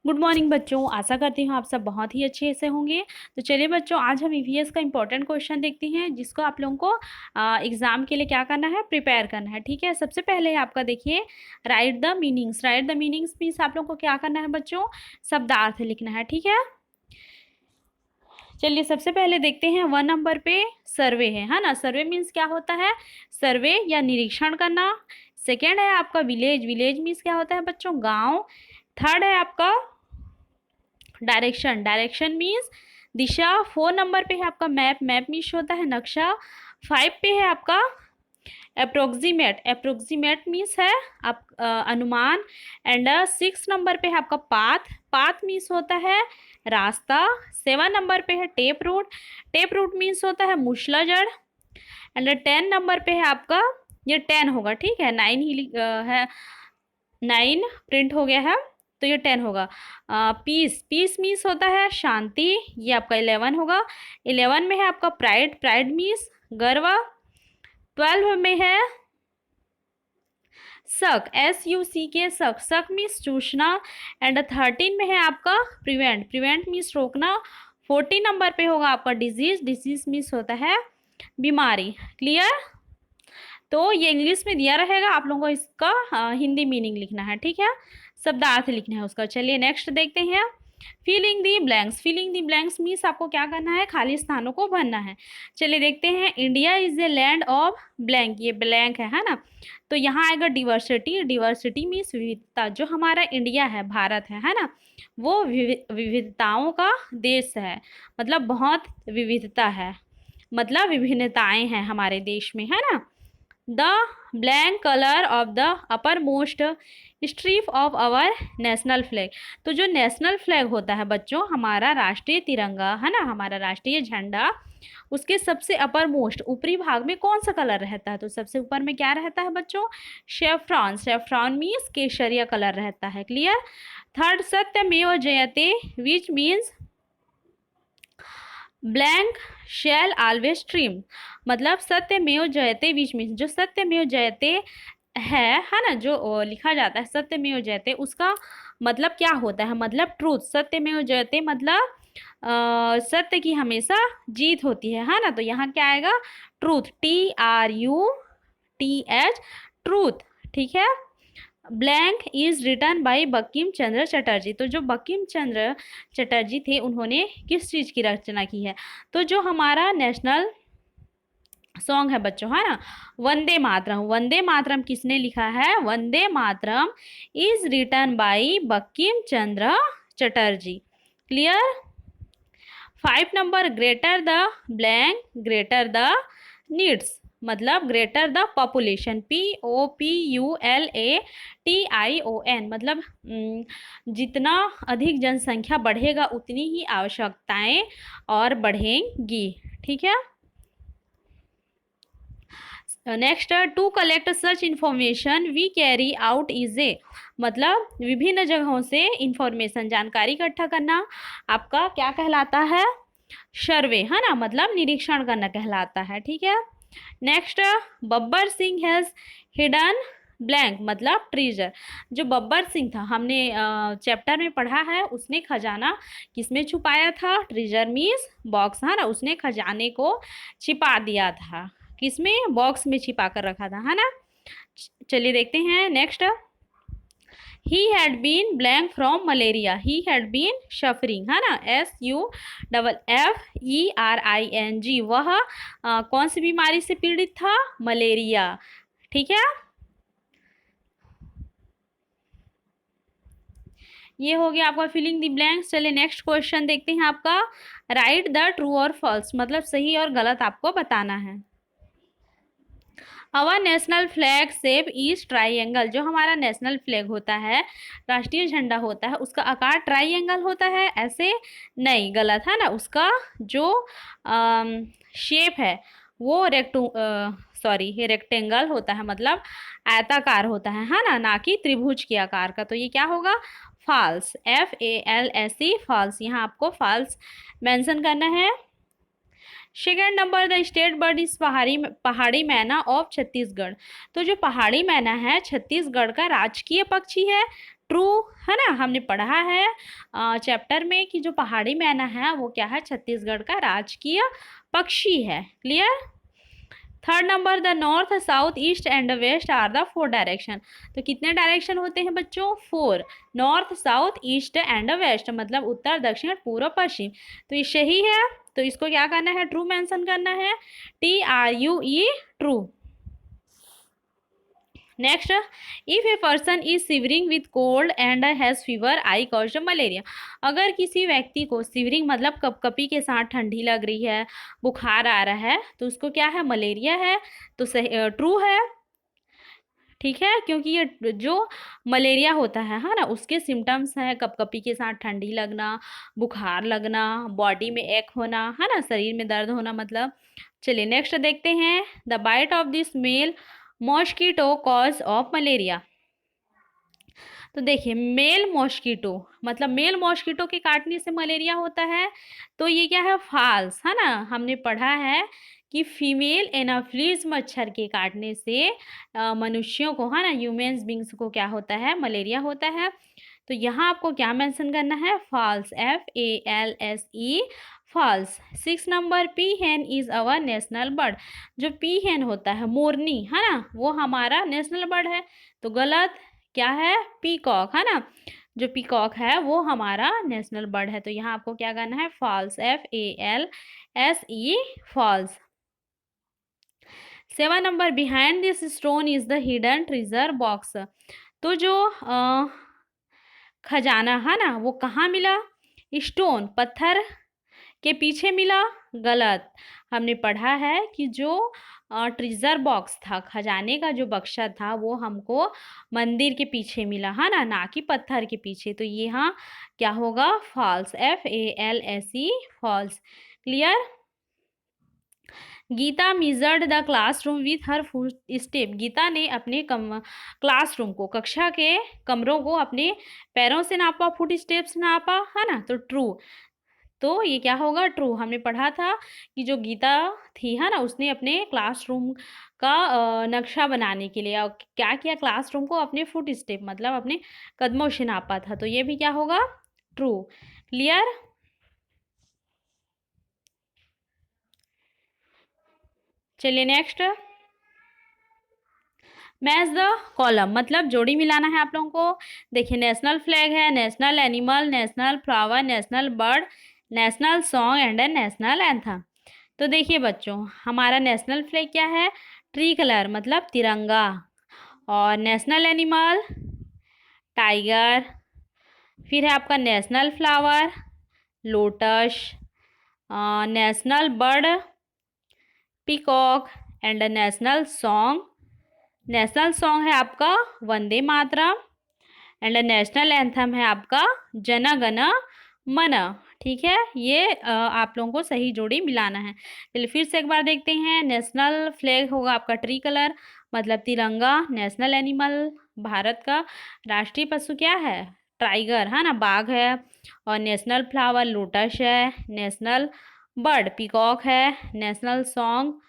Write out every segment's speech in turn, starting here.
Good morning बच्चों, आशा करती हूँ आप सब बहुत ही अच्छे से होंगे। तो चलिए बच्चों, आज हम ईवीएस का इंपॉर्टेंट क्वेश्चन देखते हैं जिसको आप लोगों को एग्जाम के लिए क्या करना है, प्रिपेयर करना है। ठीक है, सबसे पहले आपका देखिए, right the meanings. Right the meanings means आप लोगों को क्या करना है बच्चों, शब्दार्थ लिखना है। ठीक है, चलिए सबसे पहले देखते हैं 1 नंबर पे सर्वे है ना। सर्वे मीन्स क्या होता है, सर्वे या निरीक्षण करना। सेकेंड है आपका विलेज। विलेज मीन्स क्या होता है बच्चों, गांव। थर्ड है आपका डायरेक्शन। डायरेक्शन मीन्स दिशा। 4 नंबर पे है आपका मैप। मैप मीन्स होता है नक्शा। 5 पे है आपका अप्रोक्सीमेट। अप्रोक्सीमेट मीन्स है आप अनुमान। एंड 6 नंबर पे है आपका पाथ। पाथ मीन्स होता है रास्ता। 7 नंबर पे है tap root. Tap root means होता है मूसला जड़। एंड 10 नंबर पे है आपका, ये 10 होगा, ठीक है, 9 ही है, 9 प्रिंट हो गया है तो ये 10 होगा। पीस। पीस मीन्स होता है शांति, ये आपका 11 होगा। 11 में है आपका प्राइड। प्राइड मीन्स गर्व। 12 में है शक, SUC के शक। शक मीन्स चूसना। एंड 13 में है आपका प्रिवेंट। प्रिवेंट मीन्स रोकना। 14 नंबर पे होगा आपका डिजीज। डिजीज मीन्स होता है बीमारी। क्लियर। तो ये इंग्लिश में दिया रहेगा, आप लोगों को इसका हिंदी मीनिंग लिखना है। ठीक है, शब्दार्थ लिखना है उसका। चलिए नेक्स्ट देखते हैं, filling the blanks. Filling the blanks means आपको क्या करना है, खाली स्थानों को भरना है। चलिए देखते हैं, India is a land of blank. ये ब्लैंक है ना। तो यहाँ आएगा डिवर्सिटी। डिवर्सिटी मीन्स विविधता। जो हमारा इंडिया है, भारत है ना, वो विविधताओं का देश है। मतलब बहुत विविधता है, मतलब विभिन्नताएं हैं हमारे देश में, है ना। The blank colour of the upper most stripe of our national flag. तो जो नेशनल फ्लैग होता है बच्चों, हमारा राष्ट्रीय तिरंगा है ना, हमारा राष्ट्रीय झंडा, उसके सबसे अपर मोस्ट ऊपरी भाग में कौन सा कलर रहता है, तो सबसे ऊपर में क्या रहता है बच्चों, शेफ्रॉन। शेफ्रॉन मीन्स केसरिया कलर रहता है। क्लियर। थर्ड, सत्यमेव जयते which means blank shell always trim. मतलब सत्यमेव जयते विच मीन्स, जो सत्यमेव जयते है ना, जो लिखा जाता है सत्यमेव जयते, उसका मतलब क्या होता है, मतलब ट्रूथ। सत्यमेव जयते मतलब सत्य की हमेशा जीत होती है ना। तो यहाँ क्या आएगा, ट्रूथ। TRUTH, truth. ठीक है। Blank is written by Bankim Chandra Chatterjee. तो जो बंकिम चंद्र चटर्जी थे, उन्होंने किस चीज़ की रचना की है, तो जो हमारा नेशनल सॉन्ग है बच्चों, है ना, वंदे मातरम। वंदे मातरम किसने लिखा है, Vande Mataram is written by Bankim Chandra Chatterjee. Clear. 5 number, greater the blank greater the needs. मतलब ग्रेटर द पॉपुलेशन। POPULATION। मतलब जितना अधिक जनसंख्या बढ़ेगा उतनी ही आवश्यकताएं और बढ़ेंगी। ठीक है। Next, to collect such information we carry out is a. मतलब विभिन्न जगहों से इंफॉर्मेशन, जानकारी इकट्ठा करना आपका क्या कहलाता है, सर्वे, है ना, मतलब निरीक्षण करना कहलाता है। ठीक है। Next, Babbar Singh has hidden blank मतलब ट्रीजर। जो बब्बर सिंह था, हमने चैप्टर में पढ़ा है, उसने खजाना किसमें छुपाया था, ट्रीजर मीन्स बॉक्स, है ना, उसने खजाने को छिपा दिया था। किसमें, बॉक्स में छिपा कर रखा था, है ना। चलिए देखते हैं next, he had been blank from malaria. He had been suffering, है ना, SUFFERING। वह कौन सी बीमारी से पीड़ित था, मलेरिया। ठीक है, ये हो गया आपका फिलिंग द ब्लैंक्स। चलिए नेक्स्ट क्वेश्चन देखते हैं आपका, राइट द ट्रू और फॉल्स। मतलब सही और गलत आपको बताना है। Our national flag shape is triangle. जो हमारा नेशनल फ्लैग होता है, राष्ट्रीय झंडा होता है, उसका आकार ट्राइंगल होता है, ऐसे नहीं, गलत है ना। उसका जो शेप है वो रेक्टेंगल होता है, मतलब आयताकार होता है ना, ना कि त्रिभुज के आकार का। तो ये क्या होगा, फॉल्स। FALSE, false. यहाँ आपको फॉल्स मेंशन करना है। Second number, the state bird is Pahadi मैना ऑफ छत्तीसगढ़। तो जो पहाड़ी मैना है, छत्तीसगढ़ का राजकीय पक्षी है, ट्रू, है ना, हमने पढ़ा है चैप्टर में कि जो पहाड़ी मैना है वो क्या है, छत्तीसगढ़ का राजकीय पक्षी है। Clear. Third number, the north south east and west are the four direction. तो कितने डायरेक्शन होते हैं बच्चों, four. North south east and west मतलब उत्तर दक्षिण पूर्व पश्चिम। तो ये सही है, तो इसको क्या करना है, ट्रू मेंशन करना है, TRUE, true. Next, if a person is shivering with cold and has fever I cause malaria. अगर किसी व्यक्ति को सिवरिंग मतलब कपकपी के साथ ठंडी लग रही है, बुखार आ रहा है, तो उसको क्या है, मलेरिया है। तो सही, ट्रू है। ठीक है, क्योंकि ये जो मलेरिया होता है ना, उसके सिम्टम्स हैं कपकपी के साथ ठंडी लगना, बुखार लगना, बॉडी में एक होना, है ना, शरीर में दर्द होना मतलब। चलिए नेक्स्ट देखते हैं, the bite of this male mosquito cause of malaria. तो देखिए, मेल मॉस्किटो मतलब मेल मॉस्किटो के काटने से मलेरिया होता है, तो ये क्या है, फाल्स, है ना। हमने पढ़ा है कि फीमेल एनाफ्लीज मच्छर के काटने से मनुष्यों को, है ना, ह्यूमन्स बींग्स को क्या होता है, मलेरिया होता है। तो यहाँ आपको क्या मेंशन करना है, false, FALSE, false. 6 number, peahen is our national bird. जो पी हेन होता है, मोरनी, है ना, वो हमारा नेशनल बर्ड है। तो गलत, क्या है, पीकॉक, है ना, जो पीकॉक है वो हमारा नेशनल बर्ड है। तो यहाँ आपको क्या करना है, false, FALSE, false. 7 number, behind this stone is the hidden treasure box. तो जो खजाना है ना, वो कहाँ मिला, स्टोन, पत्थर के पीछे मिला। गलत, हमने पढ़ा है कि जो ट्रेजर बॉक्स था, खजाने का जो बक्सा था, वो हमको मंदिर के पीछे मिला, है ना कि पत्थर के पीछे। तो ये यहाँ क्या होगा, false, FALSE, false. Clear. Geeta measured the classroom with her foot step. Geeta ने अपने क्लासरूम को, कक्षा के कमरों को अपने पैरों से नापा, फुट स्टेप्स नापा, है ना। तो ट्रू, तो ये क्या होगा, ट्रू। हमने पढ़ा था कि जो गीता थी, है ना, उसने अपने क्लासरूम का नक्शा बनाने के लिए क्या किया, क्लासरूम को अपने फुट स्टेप मतलब अपने कदमों से नापा था। तो ये भी क्या होगा, ट्रू। क्लियर। चलिए नेक्स्ट, मैच द कॉलम मतलब जोड़ी मिलाना है आप लोगों को। देखिए, नेशनल फ्लैग है, national animal, national flower, national bird, national song and national anthem. तो देखिए बच्चों, हमारा नेशनल फ्लैग क्या है, ट्री कलर मतलब तिरंगा। और नेशनल एनिमल टाइगर, फिर है आपका national flower lotus, national bird peacock and national song है आपका वंदे मातरम एंड नेशनल एंथम है आपका जन गण मन। ठीक है, ये आप लोगों को सही जोड़ी मिलाना है। चलिए फिर से एक बार देखते हैं, नेशनल फ्लैग होगा आपका ट्री कलर मतलब तिरंगा। नेशनल एनिमल भारत का राष्ट्रीय पशु क्या है, टाइगर, है ना, बाघ है। और नेशनल फ्लावर लोटस है, नेशनल बर्ड पीकॉक है, national song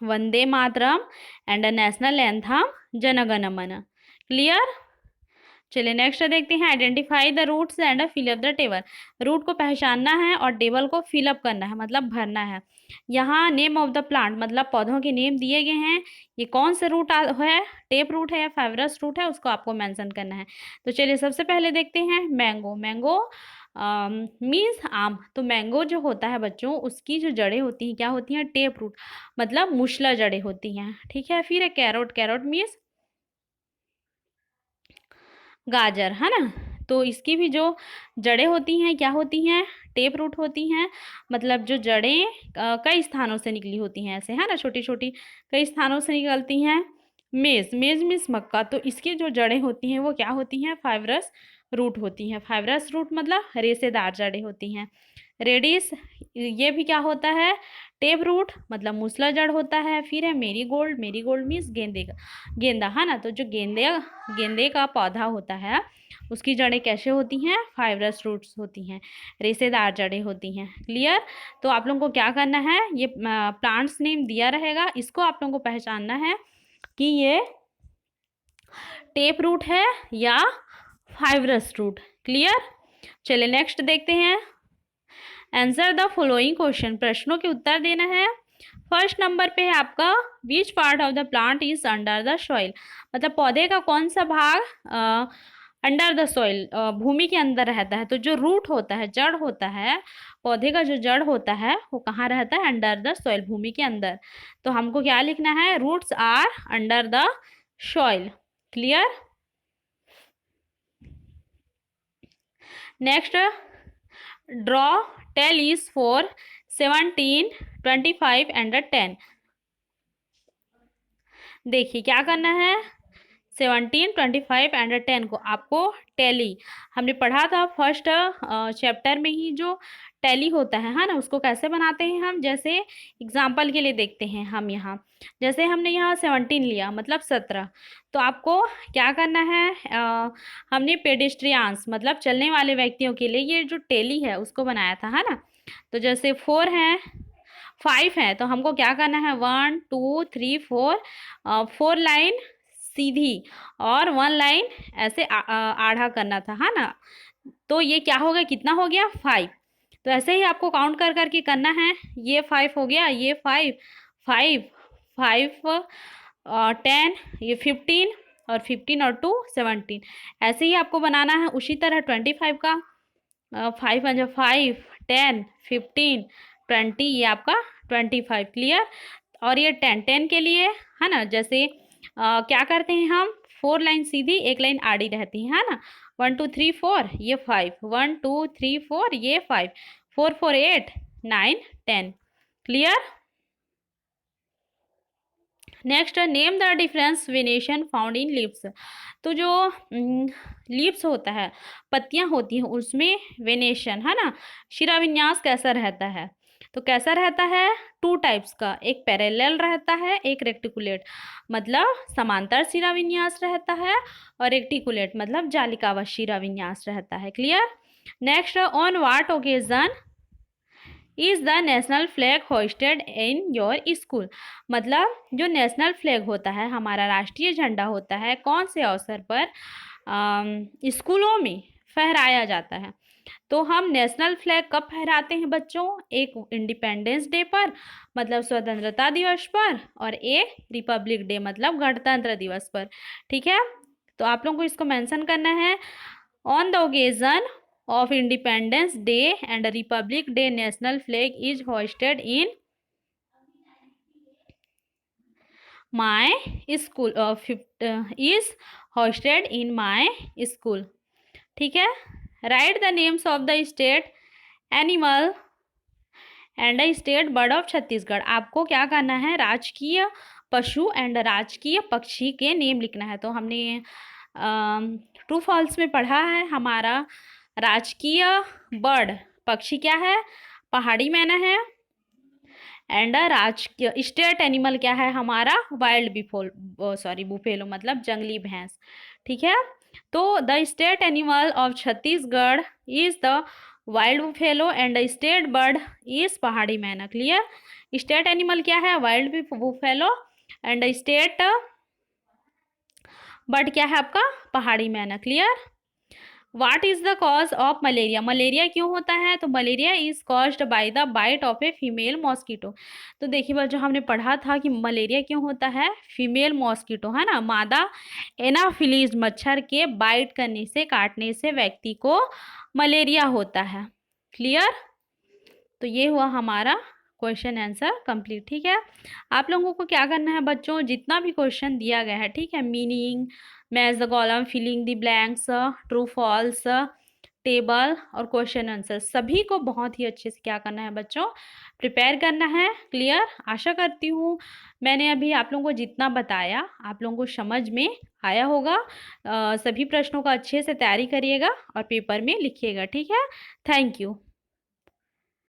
Vande Mataram and national anthem Jana Gana Mana. Clear. चलिए नेक्स्ट देखते हैं, identify the roots and fill up the table. Root को पहचानना है और टेबल को फिलअप करना है मतलब भरना है। यहाँ नेम ऑफ द प्लांट मतलब पौधों के नेम दिए गए हैं। ये कौन सा रूट है, टेप रूट है या फाइब्रस रूट है, उसको आपको मेंशन करना है। तो चलिए सबसे पहले देखते हैं मैंगो। मैंगो मीन्स आम। तो मैंगो जो होता है बच्चों, उसकी जो जड़ें होती हैं क्या होती हैं, टेप रूट मतलब मूसला जड़ें होती हैं। ठीक है, फिर है कैरोट। कैरोट मीन्स गाजर, है ना। तो इसकी भी जो जड़ें होती हैं क्या होती हैं, टेप रूट होती हैं। मतलब जो जड़ें कई स्थानों से निकली होती हैं ऐसे, है ना, छोटी छोटी कई स्थानों से निकलती हैं। मेज, मेज मीन्स मक्का। तो इसकी जो जड़ें होती हैं वो क्या होती हैं, फाइब्रस रूट होती हैं। फाइब्रस रूट मतलब रेशेदार जड़ें होती हैं। रेडिस, ये भी क्या होता है, टेप रूट मतलब मूसला जड़ होता है। फिर है मेरीगोल्ड। मेरीगोल्ड मीन्स गेंदे का, गेंदा, है ना। तो जो गेंदे का पौधा होता है उसकी जड़ें कैसे होती हैं, फाइब्रस रूट्स होती हैं, रेशेदार जड़ें होती हैं। क्लियर। तो आप लोगों को क्या करना है, ये प्लांट्स नेम दिया रहेगा, इसको आप लोगों को पहचानना है कि ये टेप रूट है या फाइब्रस रूट। क्लियर। चलिए नेक्स्ट देखते हैं। आंसर द फॉलोइंग क्वेश्चन, प्रश्नों के उत्तर देना है। फर्स्ट नंबर पे है आपका which part of the plant is under the soil, मतलब पौधे का कौन सा भाग अंडर द सॉइल, भूमि के अंदर रहता है। तो जो रूट होता है, जड़ होता है, पौधे का जो जड़ होता है वो कहाँ रहता है? अंडर द सॉइल, भूमि के अंदर। तो हमको क्या लिखना है? Roots are under the soil. Clear. Next, draw tail is for 17, 25 and 10। देखिए क्या करना है, 17, 25 एंड 10 को आपको टैली, हमने पढ़ा था फर्स्ट चैप्टर में ही, जो टैली होता है ना, उसको कैसे बनाते हैं हम। जैसे एग्जाम्पल के लिए देखते हैं हम यहाँ, जैसे हमने यहाँ 17 लिया मतलब 17, तो आपको क्या करना है, हमने पेडेस्ट्रियंस मतलब चलने वाले व्यक्तियों के लिए ये जो टैली है उसको बनाया था, है ना। तो जैसे 4 हैं, 5 है, तो हमको क्या करना है, 1 2 3 4, 4 लाइन सीधी और 1 लाइन ऐसे आधा करना था, है ना। तो ये क्या हो गया, कितना हो गया, 5। तो ऐसे ही आपको काउंट कर करके करना है। ये 5 हो गया, ये 5, 5 5 10, ये 15 और 15 और 2 17। ऐसे ही आपको बनाना है उसी तरह 25 का, 5 5 10 15 20, ये आपका 25। क्लियर। और ये 10 के लिए है ना, जैसे क्या करते हैं हम, 4 लाइन सीधी, 1 लाइन आड़ी रहती है ना। 1 2 3 4, ये 5, 1 2 3 4, ये 5, 4 4 8 9 10। Clear. Next, name the difference venation found in leaves. तो जो लीव्स होता है, पत्तियां होती हैं, उसमें वेनेशन है ना, शिराविन्यास कैसा रहता है। तो कैसा रहता है, 2 टाइप्स का, एक पैरेलल रहता है, एक रेक्टिकुलेट मतलब समांतर शिराविन्यास रहता है, और रेक्टिकुलेट मतलब जालिकावश शिराविन्यास रहता है। Clear. Next, on what occasion is the national flag hosted in your school, मतलब जो नेशनल फ्लैग होता है, हमारा राष्ट्रीय झंडा होता है, कौन से अवसर पर स्कूलों में फहराया जाता है। तो हम नेशनल फ्लैग कब फहराते हैं बच्चों, एक इंडिपेंडेंस डे पर मतलब स्वतंत्रता दिवस पर, और एक रिपब्लिक डे मतलब गणतंत्र दिवस पर। ठीक है, तो आप लोगों को इसको मेंशन करना है। On the occasion of Independence Day and Republic Day, national flag is hoisted in my school, is hoisted in my school। ठीक है। Write the names of the state animal and the state bird of Chhattisgarh. आपको क्या करना है, राजकीय पशु and राजकीय पक्षी के नेम लिखना है। तो हमने ट्रू फॉल्स में पढ़ा है, हमारा राजकीय बर्ड पक्षी क्या है, पहाड़ी मैना है, एंड राजकीय स्टेट एनिमल क्या है हमारा, वाइल्ड बुफेलो मतलब जंगली भैंस। ठीक है, तो the state animal of Chhattisgarh is the wild buffalo and the state bird is Pahadi Maina. Clear. State animal क्या है, wild buffalo, and state bird क्या है आपका, Pahadi Maina. Clear. What is the cause of malaria, malaria क्यों होता है, तो malaria is caused by the bite of a female mosquito. तो देखिए बच्चों, हमने पढ़ा था कि मलेरिया क्यों होता है, फीमेल मॉस्किटो है ना, मादा एनाफिलीज मच्छर के बाइट करने से, काटने से व्यक्ति को मलेरिया होता है। क्लियर। तो ये हुआ हमारा क्वेश्चन आंसर कंप्लीट। ठीक है, आप लोगों को क्या करना है बच्चों, जितना भी क्वेश्चन दिया गया है, ठीक है, meaning, match the column, filling the blanks, true false, table और क्वेश्चन आंसर, सभी को बहुत ही अच्छे से क्या करना है बच्चों, प्रिपेयर करना है। क्लियर। आशा करती हूँ मैंने अभी आप लोगों को जितना बताया आप लोगों को समझ में आया होगा। सभी प्रश्नों का अच्छे से तैयारी करिएगा और पेपर में लिखिएगा। ठीक है, थैंक यू।